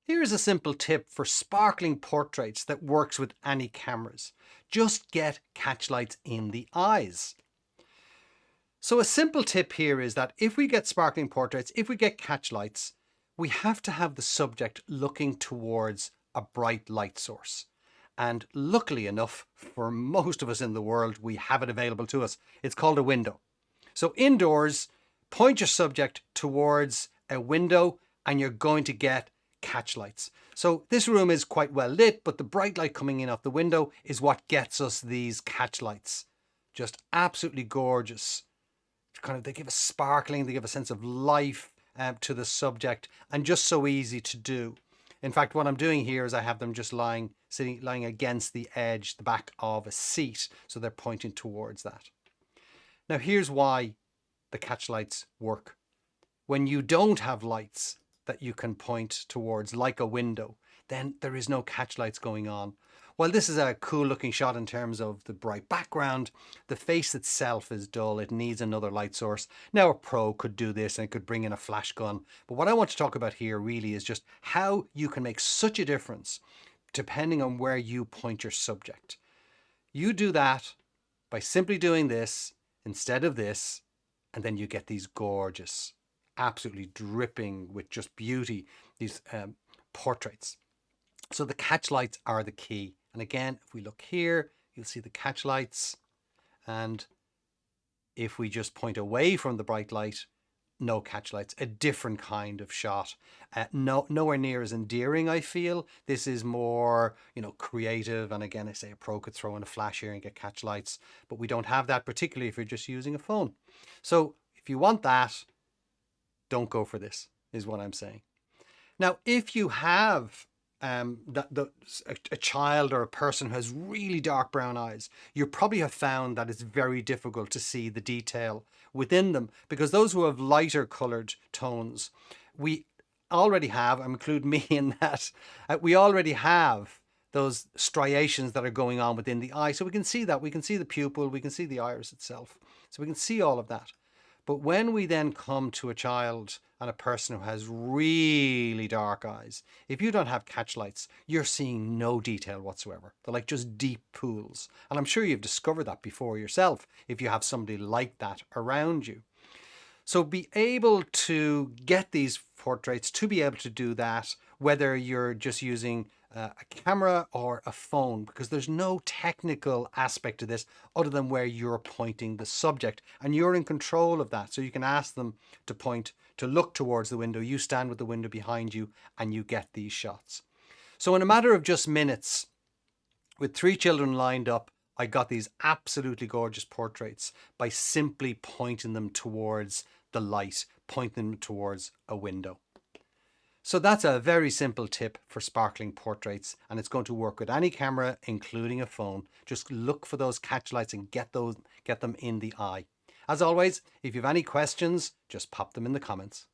Here's a simple tip for sparkling portraits that works with any cameras. Just get catchlights in the eyes. So a simple tip here is that if we get sparkling portraits, if we get catchlights, we have to have the subject looking towards a bright light source. And luckily enough, for most of us in the world, we have it available to us. It's called a window. So indoors, point your subject towards a window and you're going to get catchlights. So this room is quite well lit, but the bright light coming in off the window is what gets us these catchlights. Just absolutely gorgeous. They give a sparkling, they give a sense of life to the subject, and just so easy to do. In fact, what I'm doing here is I have them just lying against the edge, the back of a seat, so they're pointing towards that. Now here's why the catchlights work. When you don't have lights that you can point towards, like a window, then there is no catchlights going on. While this is a cool looking shot in terms of the bright background, the face itself is dull. It needs another light source. Now a pro could do this and could bring in a flash gun. But what I want to talk about here really is just how you can make such a difference depending on where you point your subject. You do that by simply doing this instead of this, and then you get these gorgeous, absolutely dripping with just beauty, these portraits. So the catchlights are the key. And again, if we look here, you'll see the catchlights. And if we just point away from the bright light, no catchlights, a different kind of shot. Nowhere near as endearing, I feel. This is more, creative. And again, I say a pro could throw in a flash here and get catchlights, but we don't have that, particularly if you're just using a phone. So if you want that, don't go for this, is what I'm saying. Now, if you have a child or a person who has really dark brown eyes, you probably have found that it's very difficult to see the detail within them, because those who have lighter colored tones, we already have, I include me in that, we already have those striations that are going on within the eye. So we can see that, we can see the pupil, we can see the iris itself. So we can see all of that. But when we then come to a child and a person who has really dark eyes, if you don't have catchlights, you're seeing no detail whatsoever. They're like just deep pools. And I'm sure you've discovered that before yourself if you have somebody like that around you. So be able to get these portraits, to be able to do that, whether you're just using a camera or a phone, because there's no technical aspect to this other than where you're pointing the subject and you're in control of that. So you can ask them to look towards the window. You stand with the window behind you and you get these shots. So in a matter of just minutes, with 3 children lined up, I got these absolutely gorgeous portraits by simply pointing them towards the light, pointing them towards a window. So that's a very simple tip for sparkling portraits, and it's going to work with any camera, including a phone. Just look for those catchlights and get them in the eye. As always, if you have any questions, just pop them in the comments.